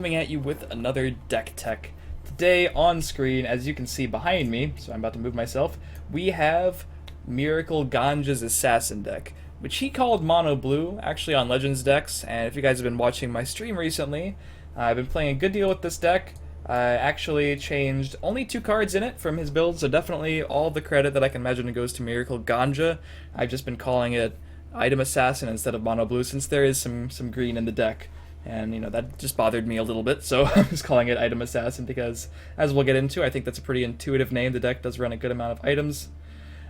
Coming at you with another deck tech. Today on screen, as you can see behind me, so I'm about to move myself, we have Miracle Ganja's Assassin deck, which he called Mono Blue, actually on Legends decks, and if you guys have been watching my stream recently, I've been playing a good deal with this deck. I actually changed only 2 cards in it from his build, so definitely all the credit that I can imagine goes to Miracle Ganja. I've just been calling it Item Assassin instead of Mono Blue since there is some green in the deck. And, that just bothered me a little bit, so I'm just calling it Item Assassin because, as we'll get into, I think that's a pretty intuitive name. The deck does run a good amount of items.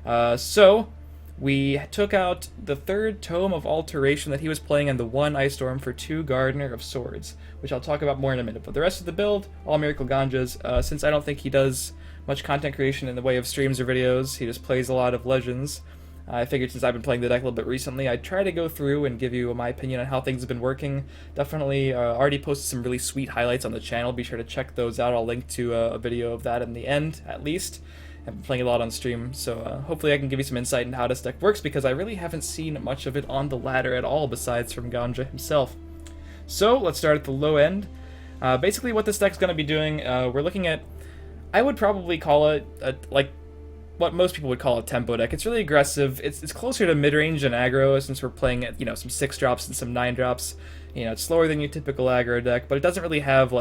So, we took out the 3rd Tome of Alteration that he was playing and the 1 Ice Storm for 2 Gardener of Swords, which I'll talk about more in a minute. But the rest of the build, all Miracle Ganjas. Since I don't think he does much content creation in the way of streams or videos, he just plays a lot of Legends. I figured since I've been playing the deck a little bit recently, I'd try to go through and give you my opinion on how things have been working. Definitely already posted some really sweet highlights on the channel. Be sure to check those out. I'll link to a video of that in the end, at least. I've been playing a lot on stream, so hopefully I can give you some insight into how this deck works, because I really haven't seen much of it on the ladder at all, besides from Ganja himself. So, let's start at the low end. Basically what this deck's going to be doing, we're looking at, I would probably call it, what most people would call a tempo deck. It's really aggressive. It's closer to mid-range and aggro, since we're playing at, some 6-drops and some 9-drops. It's slower than your typical aggro deck, but it doesn't really have,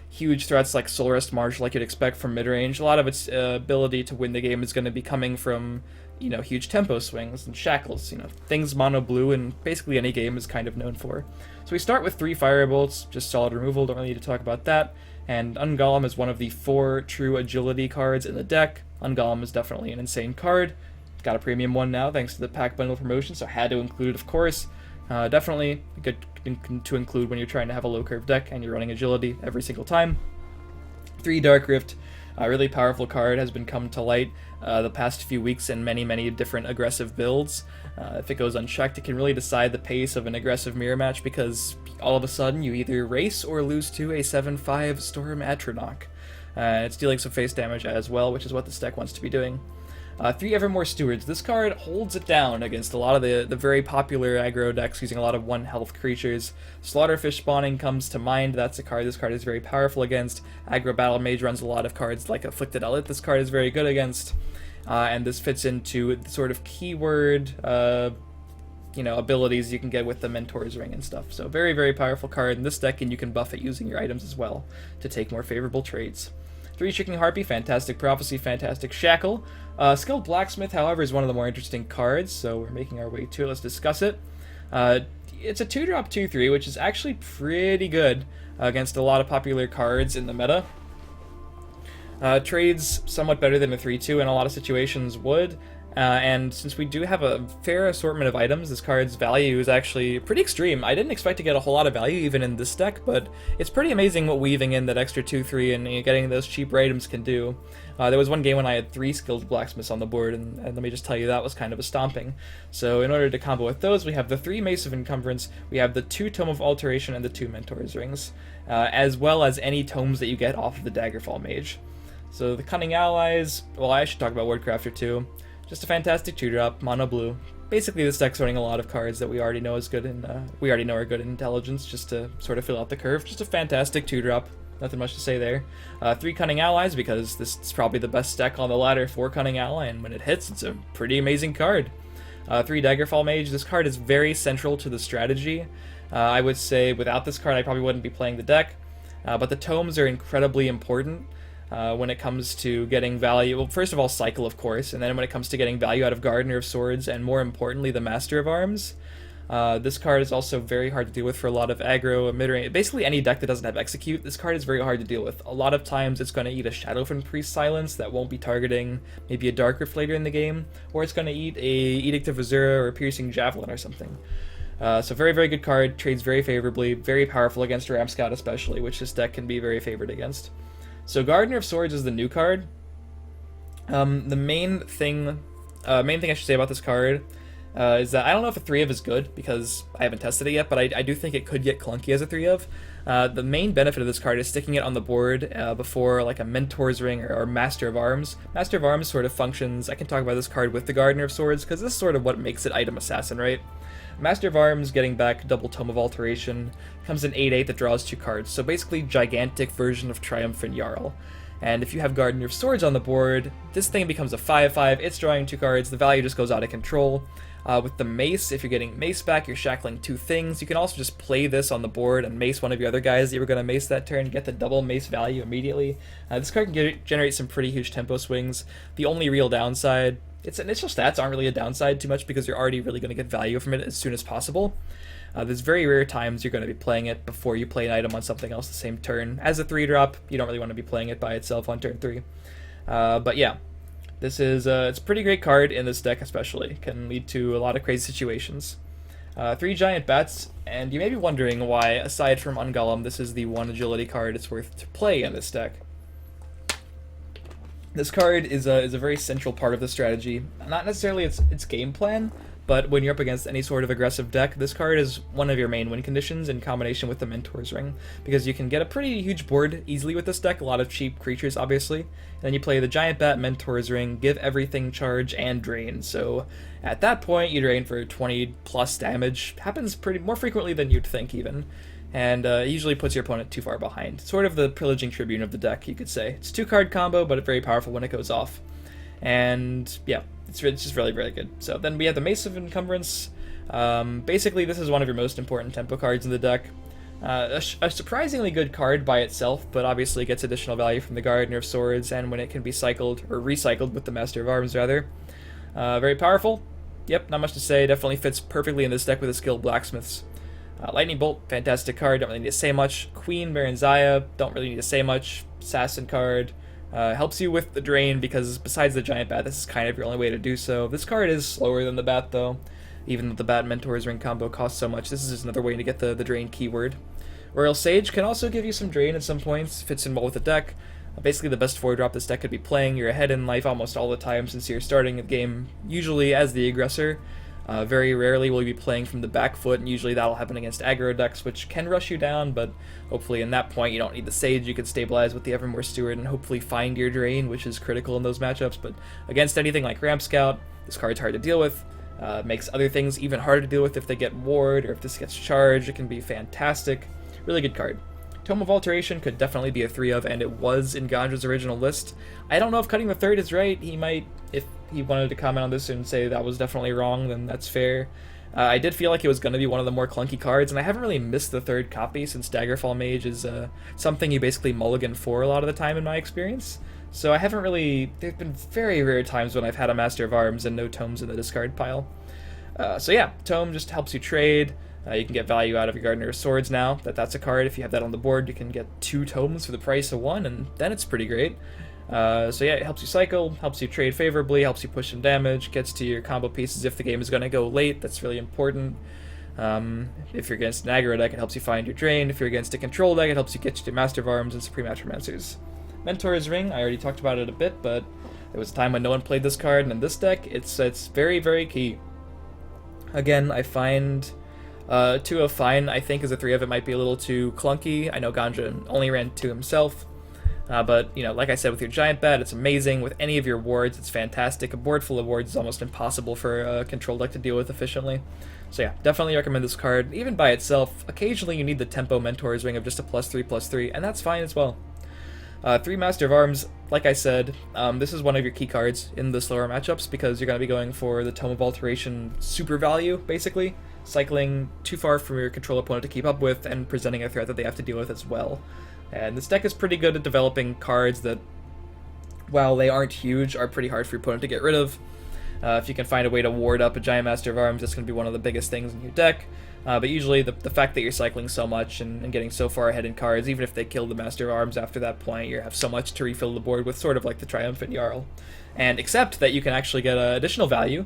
huge threats like Soul Rest March like you'd expect from mid-range. A lot of its ability to win the game is going to be coming from, huge tempo swings and shackles, things Mono Blue and basically any game is kind of known for. So we start with 3 Firebolts, just solid removal, don't really need to talk about that. And Ungolem is one of the 4 true agility cards in the deck. Ungolem is definitely an insane card. Got a premium one now thanks to the pack bundle promotion, so had to include it, of course. Definitely good to include when you're trying to have a low curve deck and you're running agility every single time. 3 Dark Rift, a really powerful card, has been come to light the past few weeks in many different aggressive builds. If it goes unchecked, it can really decide the pace of an aggressive mirror match, because all of a sudden you either race or lose to a 7/5 Storm Atronach. It's dealing some face damage as well, which is what this deck wants to be doing. 3 Evermore Stewards. This card holds it down against a lot of the very popular aggro decks using a lot of 1 health creatures. Slaughterfish Spawning comes to mind. That's a card this card is very powerful against. Aggro Battle Mage runs a lot of cards like Afflicted Elite. This card is very good against. And this fits into the sort of keyword abilities you can get with the Mentor's Ring and stuff. So very powerful card in this deck, and you can buff it using your items as well to take more favorable trades. 3 Shrieking Harpy, fantastic Prophecy, fantastic Shackle. Skilled Blacksmith, however, is one of the more interesting cards, so we're making our way to it. Let's discuss it. It's a 2-drop 2/3, which is actually pretty good against a lot of popular cards in the meta. Trades somewhat better than a 3/2 in a lot of situations would. And since we do have a fair assortment of items, this card's value is actually pretty extreme. I didn't expect to get a whole lot of value even in this deck, but it's pretty amazing what weaving in that extra 2/3 and getting those cheaper items can do. There was one game when I had 3 skilled blacksmiths on the board, and let me just tell you, that was kind of a stomping. So in order to combo with those, we have the 3 Mace of Encumbrance, we have the 2 Tome of Alteration, and the 2 Mentor's Rings, as well as any tomes that you get off of the Daggerfall Mage. So the Cunning Allies, well, I should talk about Wordcrafter too. Just a fantastic 2-drop, Mono Blue. Basically, this deck's running a lot of cards that we already know is good in, we already know are good in Intelligence, just to sort of fill out the curve. Just a fantastic 2-drop. Nothing much to say there. 3 Cunning Allies, because this is probably the best deck on the ladder for Cunning Ally, and when it hits, it's a pretty amazing card. 3 Daggerfall Mage. This card is very central to the strategy. I would say without this card, I probably wouldn't be playing the deck, but the tomes are incredibly important. When it comes to getting value, well, first of all, Cycle, of course, and then when it comes to getting value out of Gardener of Swords, and more importantly, the Master of Arms. This card is also very hard to deal with for a lot of aggro, mid-range, basically any deck that doesn't have Execute. This card is very hard to deal with. A lot of times it's going to eat a Shadowfen Priest Silence that won't be targeting maybe a Dark Rift later in the game, or it's going to eat a Edict of Azura or a Piercing Javelin or something. So very good card, trades very favorably, very powerful against Ram Scout especially, which this deck can be very favored against. So Gardener of Swords is the new card. The main thing I should say about this card is that I don't know if a 3 of is good because I haven't tested it yet, but I do think it could get clunky as a 3 of. The main benefit of this card is sticking it on the board before like a Mentor's Ring or Master of Arms. Master of Arms sort of functions, I can talk about this card with the Gardener of Swords because this is sort of what makes it item assassin, right? Master of Arms getting back double Tome of Alteration comes in 8/8 that draws 2 cards, so basically gigantic version of Triumphant Jarl. And if you have Gardener of Swords on the board, this thing becomes a 5/5, it's drawing 2 cards, the value just goes out of control. With the Mace, if you're getting Mace back, you're shackling 2 things. You can also just play this on the board and Mace one of your other guys that you were going to Mace that turn, get the double Mace value immediately. This card can generate some pretty huge tempo swings. The only real downside, its initial stats aren't really a downside too much because you're already really going to get value from it as soon as possible. There's very rare times you're going to be playing it before you play an item on something else the same turn. As a 3-drop, you don't really want to be playing it by itself on turn 3. But yeah. This is it's a pretty great card in this deck especially. Can lead to a lot of crazy situations. 3 giant bats, and you may be wondering why, aside from Ungolem, this is the 1 agility card it's worth to play in this deck. This card is a very central part of the strategy. Not necessarily its game plan, but when you're up against any sort of aggressive deck, this card is one of your main win conditions in combination with the Mentor's Ring, because you can get a pretty huge board easily with this deck, a lot of cheap creatures obviously, and then you play the Giant Bat, Mentor's Ring, give everything charge, and drain, so at that point you drain for 20 plus damage, happens pretty more frequently than you'd think even, and it usually puts your opponent too far behind. Sort of the Pillaging Tribune of the deck, you could say. It's 2-card combo, but it's very powerful when it goes off. And yeah, it's just really, really good. So then we have the Mace of Encumbrance. Basically, this is one of your most important tempo cards in the deck. A surprisingly good card by itself, but obviously gets additional value from the Gardener of Swords and when it can be cycled, or recycled with the Master of Arms rather. Very powerful. Yep, not much to say. Definitely fits perfectly in this deck with the skill Blacksmiths. Lightning Bolt, fantastic card, don't really need to say much. Queen Baronzaya, don't really need to say much. Assassin card. Helps you with the drain because besides the Giant Bat, this is kind of your only way to do so. This card is slower than the Bat though, even though the Bat Mentor's Ring combo costs so much. This is just another way to get the drain keyword. Royal Sage can also give you some drain at some points, fits in well with the deck. Basically the best 4-drop this deck could be playing. You're ahead in life almost all the time since you're starting the game usually as the aggressor. Very rarely will you be playing from the back foot, and usually that'll happen against aggro decks, which can rush you down, but hopefully in that point you don't need the Sage, you can stabilize with the Evermore Steward and hopefully find your drain, which is critical in those matchups, but against anything like Ramp Scout, this card's hard to deal with. Makes other things even harder to deal with if they get ward, or if this gets charged, it can be fantastic. Really good card. Tome of Alteration could definitely be a 3 of, and it was in Ganja's original list. I don't know if cutting the 3rd is right. He might, if he wanted to comment on this and say that was definitely wrong, then that's fair. I did feel like it was going to be one of the more clunky cards, and I haven't really missed the 3rd copy since Daggerfall Mage is something you basically mulligan for a lot of the time in my experience. So I haven't really, there have been very rare times when I've had a Master of Arms and no tomes in the discard pile. So yeah, Tome just helps you trade. You can get value out of your Gardener of Swords now. That's a card. If you have that on the board, you can get 2 tomes for the price of 1, and then it's pretty great. So yeah, it helps you cycle, helps you trade favorably, helps you push some damage, gets to your combo pieces if the game is going to go late. That's really important. If you're against an aggro deck, it helps you find your drain. If you're against a control deck, it helps you get you to Master of Arms and Supreme Atromancers. Mentor's Ring, I already talked about it a bit, but there was a time when no one played this card, and in this deck, it's very, very key. Again, I find 2 of Fine, I think, as a 3 of it might be a little too clunky. I know Ganja only ran 2 himself. But, you know, like I said, with your Giant Bat, it's amazing. With any of your wards, it's fantastic. A board full of wards is almost impossible for a control deck to deal with efficiently. So yeah, definitely recommend this card. Even by itself, occasionally you need the Tempo Mentor's Ring of just a +3/+3, and that's fine as well. 3 Master of Arms, like I said, this is one of your key cards in the slower matchups because you're going to be going for the Tome of Alteration super value, basically. Cycling too far from your control opponent to keep up with and presenting a threat that they have to deal with as well. And this deck is pretty good at developing cards that, while they aren't huge, are pretty hard for your opponent to get rid of. If you can find a way to ward up a Giant Master of Arms, that's going to be one of the biggest things in your deck. But usually the fact that you're cycling so much and getting so far ahead in cards, even if they kill the Master of Arms after that point, you have so much to refill the board with, sort of like the Triumphant Jarl. And except that you can actually get additional value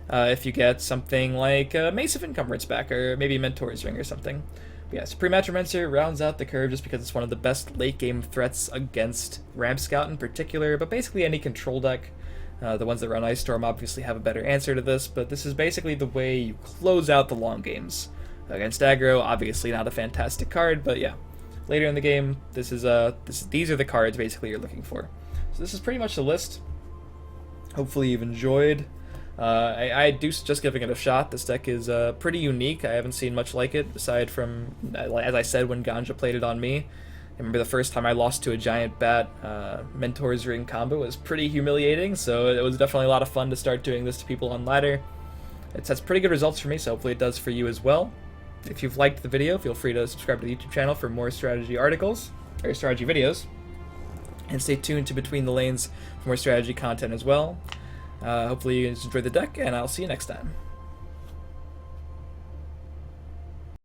if you get something like Mace of Encumbrance back, or maybe Mentor's Ring or something. But yeah, Supreme Atromancer rounds out the curve just because it's one of the best late-game threats against Ramp Scout in particular, but basically any control deck. The ones that run Ice Storm obviously have a better answer to this, but this is basically the way you close out the long games. Against aggro, obviously not a fantastic card, but yeah. Later in the game, these are the cards basically you're looking for. So this is pretty much the list. Hopefully you've enjoyed. I do suggest giving it a shot. This deck is pretty unique. I haven't seen much like it, aside from, as I said, when Ganja played it on me. I remember the first time I lost to a giant bat Mentor's Ring combo was pretty humiliating, so it was definitely a lot of fun to start doing this to people on ladder. It has pretty good results for me, so hopefully it does for you as well. If you've liked the video, feel free to subscribe to the YouTube channel for more strategy articles, or strategy videos. And stay tuned to Between the Lanes for more strategy content as well. Hopefully you enjoyed the deck, and I'll see you next time.